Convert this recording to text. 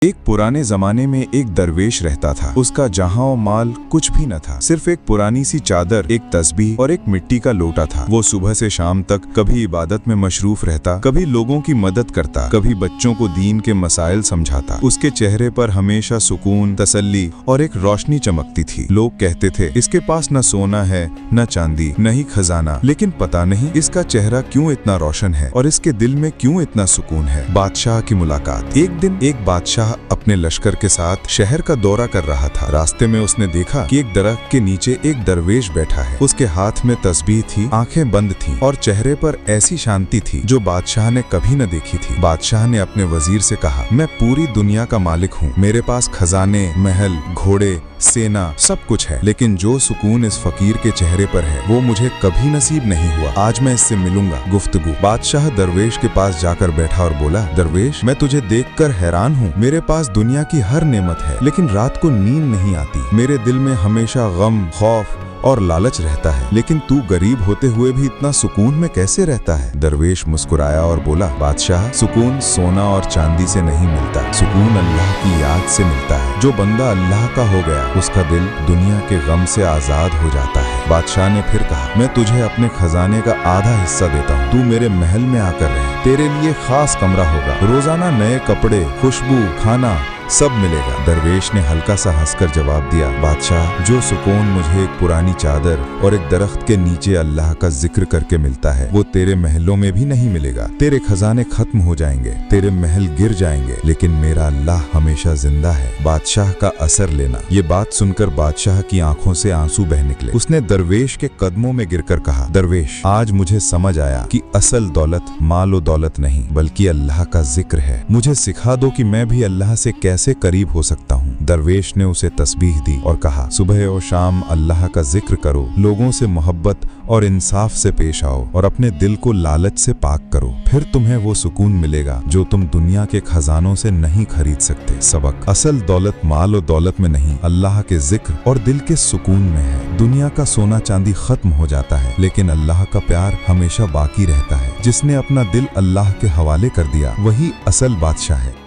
एक पुराने जमाने में एक दरवेश रहता था। उसका जहां और माल कुछ भी न था, सिर्फ एक पुरानी सी चादर, एक तस्बीह और एक मिट्टी का लोटा था। वो सुबह से शाम तक कभी इबादत में मशरूफ रहता, कभी लोगों की मदद करता, कभी बच्चों को दीन के मसाइल समझाता। उसके चेहरे पर हमेशा सुकून, तसल्ली और एक रोशनी चमकती थी। लोग कहते थे इसके पास न सोना है, न चांदी, न ही खजाना, लेकिन पता नहीं इसका चेहरा क्यों इतना रोशन है और इसके दिल में क्यों इतना सुकून है। बादशाह की मुलाकात। एक दिन एक बादशाह अपने लश्कर के साथ शहर का दौरा कर रहा था। रास्ते में उसने देखा कि एक दरख्त के नीचे एक दरवेश बैठा है। उसके हाथ में तस्बीह थी, आंखें बंद थीं और चेहरे पर ऐसी शांति थी जो बादशाह ने कभी न देखी थी। बादशाह ने अपने वजीर से कहा, मैं पूरी दुनिया का मालिक हूँ, मेरे पास खजाने, महल, घोड़े, सेना सब कुछ है, लेकिन जो सुकून इस फकीर के चेहरे पर है वो मुझे कभी नसीब नहीं हुआ। आज मैं इससे मिलूंगा। गुफ्तगू। बादशाह दरवेश के पास जाकर बैठा और बोला, दरवेश, मैं तुझे देखकर हैरान हूँ। मेरे पास दुनिया की हर नेमत है, लेकिन रात को नींद नहीं आती। मेरे दिल में हमेशा गम, खौफ और लालच रहता है, लेकिन तू गरीब होते हुए भी इतना सुकून में कैसे रहता है? दरवेश मुस्कुराया और बोला, बादशाह, सुकून सोना और चांदी से नहीं मिलता, सुकून अल्लाह की याद से मिलता है। जो बंदा अल्लाह का हो गया उसका दिल दुनिया के गम से आजाद हो जाता है। बादशाह ने फिर कहा, मैं तुझे अपने खजाने का आधा हिस्सा देता हूँ, तू मेरे महल में आकर रहे, तेरे लिए खास कमरा होगा, रोजाना नए कपड़े, खुशबू, खाना सब मिलेगा। दरवेश ने हल्का सा हंसकर जवाब दिया, बादशाह, जो सुकून मुझे एक पुरानी चादर और एक दरख्त के नीचे अल्लाह का जिक्र करके मिलता है वो तेरे महलों में भी नहीं मिलेगा। तेरे खजाने खत्म हो जाएंगे, तेरे महल गिर जाएंगे, लेकिन मेरा अल्लाह हमेशा जिंदा है। बादशाह का असर लेना। ये बात सुनकर बादशाह की आंखों से आंसू बह निकले। उसने दरवेश के कदमों में गिरकर कहा, दरवेश, आज मुझे समझ आया कि असल दौलत मालो दौलत नहीं बल्कि अल्लाह का जिक्र है। मुझे सिखा दो कि मैं भी अल्लाह से कैसे करीब हो सकता हूँ। दरवेश ने उसे तस्बीह दी और कहा, सुबह और शाम अल्लाह का जिक्र करो, लोगों से मोहब्बत और इंसाफ से पेश आओ और अपने दिल को लालच से पाक करो, फिर तुम्हें वो सुकून मिलेगा जो तुम दुनिया के खजानों से नहीं खरीद सकते। सबक। असल दौलत माल और दौलत में नहीं, अल्लाह के जिक्र और दिल के सुकून में है। दुनिया का सोना चांदी खत्म हो जाता है, लेकिन अल्लाह का प्यार हमेशा बाकी रहता है। जिसने अपना दिल अल्लाह के हवाले कर दिया वही असल बादशाह है।